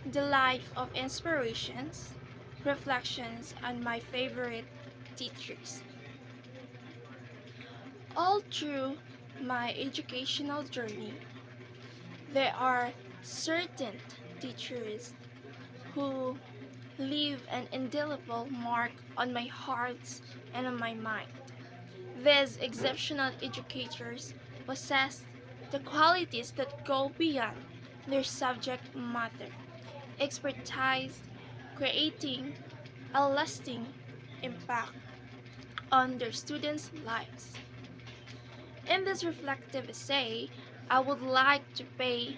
The Life of Inspirations, Reflections on My Favorite Teachers. All through my educational journey, there are certain teachers who leave an indelible mark on my heart and on my mind. These exceptional educators possess the qualities that go beyond their subject matter, expertise, creating a lasting impact on their students' lives. In this reflective essay, I would like to pay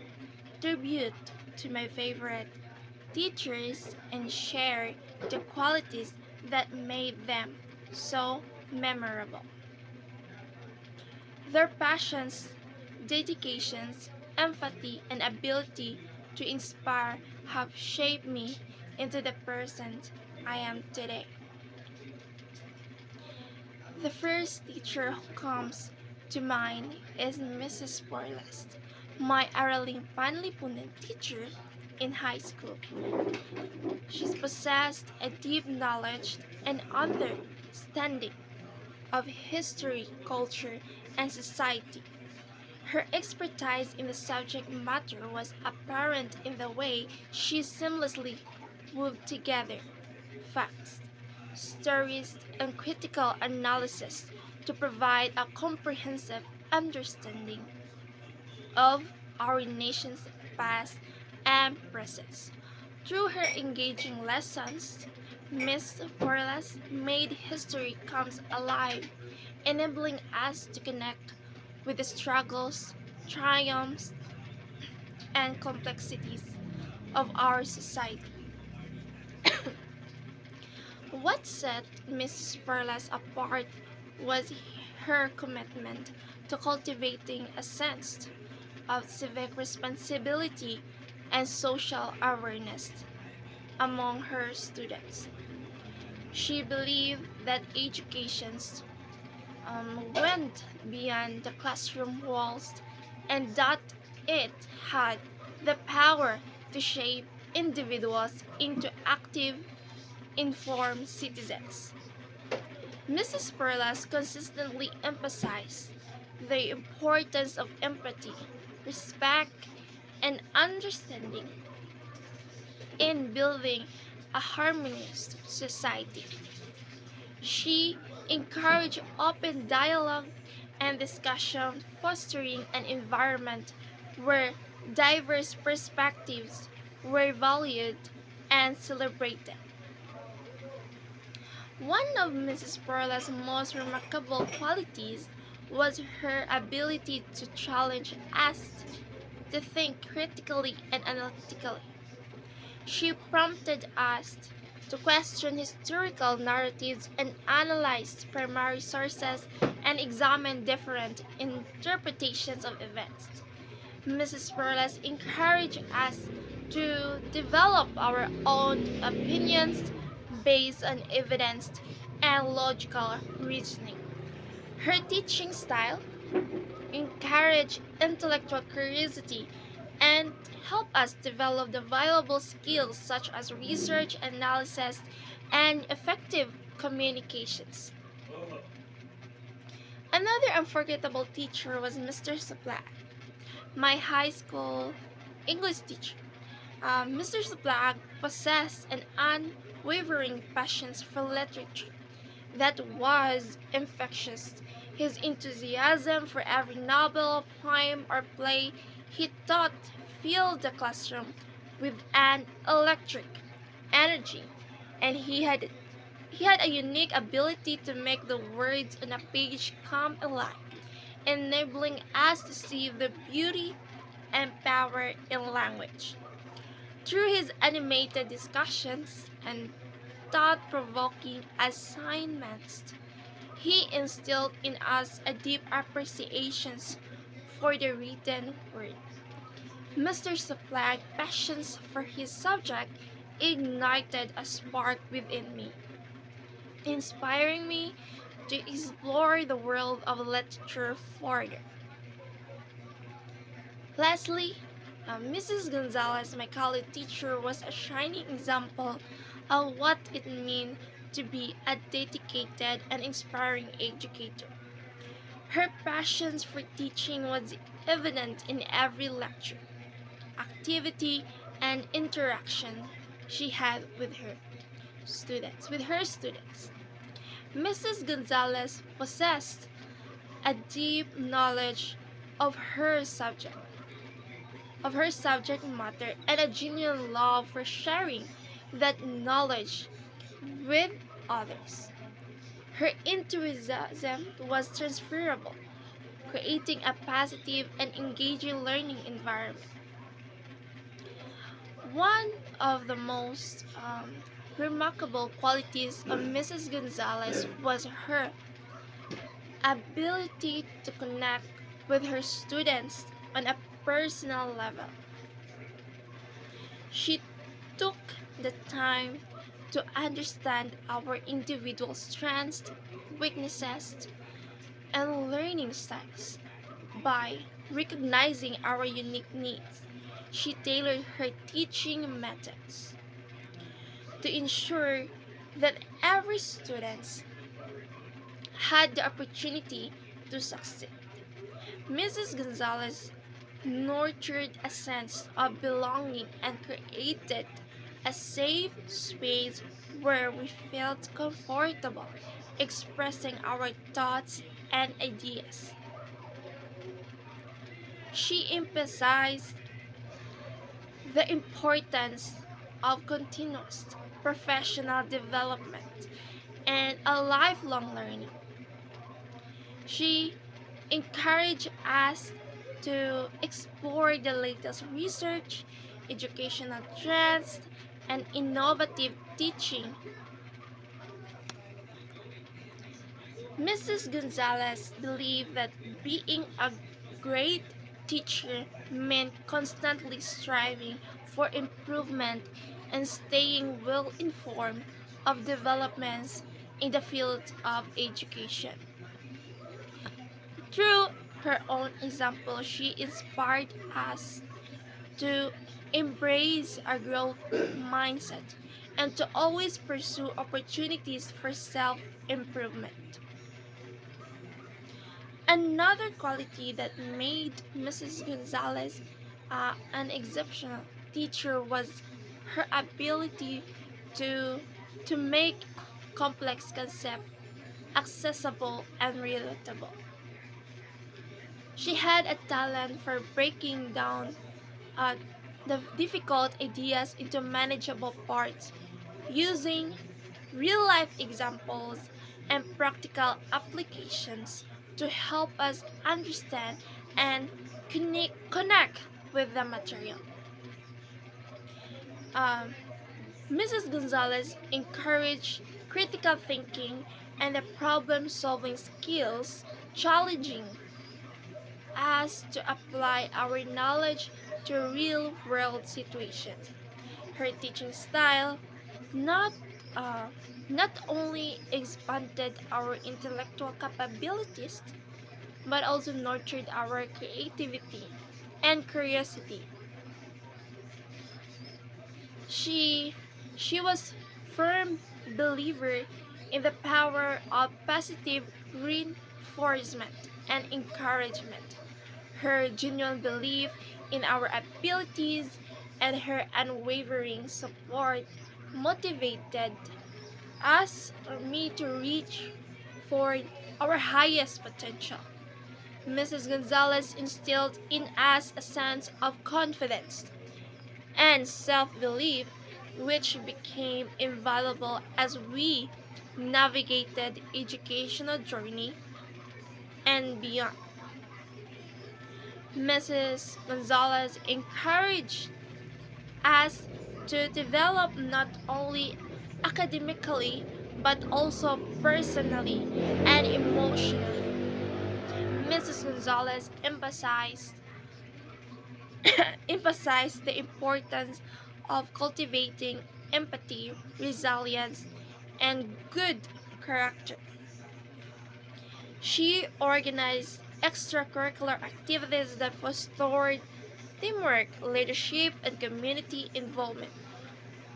tribute to my favorite teachers and share the qualities that made them so memorable. Their passions, dedications, empathy, and ability to inspire have shaped me into the person I am today. The first teacher who comes to mind is Mrs. Borlas, my Araling Panlipunan teacher in high school. She possessed a deep knowledge and understanding of history, culture, and society. Her expertise in the subject matter was apparent in the way she seamlessly wove together facts, stories, and critical analysis to provide a comprehensive understanding of our nation's past and present. Through her engaging lessons, Miss Borlas made history comes alive, enabling us to connect with the struggles, triumphs, and complexities of our society. What set Mrs. Borlas apart was her commitment to cultivating a sense of civic responsibility and social awareness among her students. She believed that education went beyond the classroom walls and that it had the power to shape individuals into active, informed citizens. Mrs. Perlas consistently emphasized the importance of empathy, respect, and understanding in building a harmonious society. She encouraged open dialogue and discussion, fostering an environment where diverse perspectives were valued and celebrated. One of Mrs. Perla's most remarkable qualities was her ability to challenge us to think critically and analytically. She prompted us to question historical narratives and analyze primary sources and examine different interpretations of events. Mrs. Perlas encouraged us to develop our own opinions based on evidence and logical reasoning. Her teaching style encouraged intellectual curiosity and help us develop the valuable skills such as research, analysis, and effective communications. Another unforgettable teacher was Mr. Suplat, my high school English teacher. Mr. Suplat possessed an unwavering passion for literature that was infectious. His enthusiasm for every novel, poem, or play he taught filled the classroom with an electric energy, and he had a unique ability to make the words on a page come alive, enabling us to see the beauty and power in language. Through his animated discussions and thought provoking assignments, he instilled in us a deep appreciation for the written word. Mr. Suplag's passion for his subject ignited a spark within me, inspiring me to explore the world of literature further. Lastly, Mrs. Gonzalez, my college teacher, was a shining example of what it means to be a dedicated and inspiring educator. Her passion for teaching was evident in every lecture, activity, and interaction she had with her students. Mrs. Gonzalez possessed a deep knowledge of her subject, of her subject matter, and a genuine love for sharing that knowledge with others. Her enthusiasm was transferable, creating a positive and engaging learning environment. One of the most remarkable qualities of Mrs. Gonzalez was her ability to connect with her students on a personal level. She took the time to understand our individual strengths, weaknesses, and learning styles. By recognizing our unique needs, she tailored her teaching methods to ensure that every student had the opportunity to succeed. Mrs. Gonzalez nurtured a sense of belonging and created a safe space where we felt comfortable expressing our thoughts and ideas. She emphasized the importance of continuous professional development and a lifelong learning. She encouraged us to explore the latest research, educational trends, and innovative teaching. Mrs. Gonzalez believed that being a great teacher meant constantly striving for improvement and staying well informed of developments in the field of education. Through her own example, she inspired us to embrace a growth mindset and to always pursue opportunities for self improvement. Another quality that made Mrs. Gonzalez an exceptional teacher was her ability to, to make complex concepts accessible and relatable. She had a talent for breaking down uh, the difficult ideas into manageable parts using real life examples and practical applications to help us understand and connect with the material. Um, Mrs. Gonzalez encouraged critical thinking and the problem solving skills, challenging us to apply our knowledge to real world situations. Her teaching style not uh, not only expanded our intellectual capabilities but also nurtured our creativity and curiosity. She she was firm believer in the power of positive reinforcement and encouragement. Her genuine belief in our abilities and her unwavering support motivated us or me to reach for our highest potential. Mrs. Gonzalez instilled in us a sense of confidence and self belief, which became invaluable as we navigated educational journey and beyond. Mrs. Gonzalez encouraged us to develop not only academically but also personally and emotionally. Mrs. Gonzalez emphasized the importance of cultivating empathy, resilience, and good character. She organized extracurricular activities that fostered teamwork, leadership, and community involvement.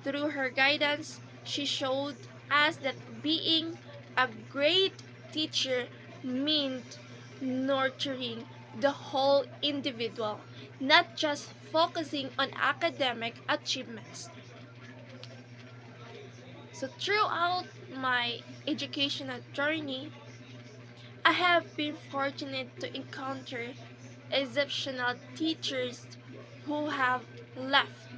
Through her guidance, she showed us that being a great teacher meant nurturing the whole individual, not just focusing on academic achievements. So, throughout my educational journey, I have been fortunate to encounter exceptional teachers who have left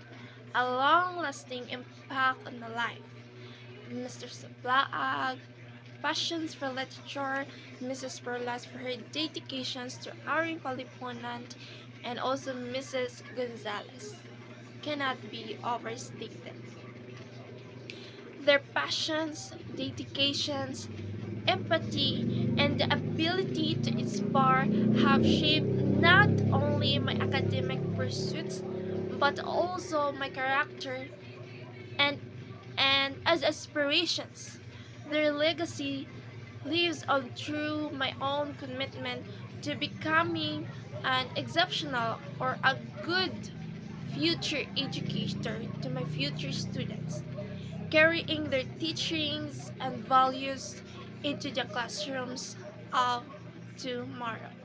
a long lasting impact on my life. Mr. Sablaag, passions for literature, Mrs. Perlas for her dedications to our Paliponant, and also Mrs. Gonzalez cannot be overstated. Their passions, dedications, empathy, and the ability to inspire have shaped not only my academic pursuits but also my character and as aspirations. Their legacy lives on through my own commitment to becoming an exceptional or a good future educator to my future students, carrying their teachings and values into the classrooms of tomorrow.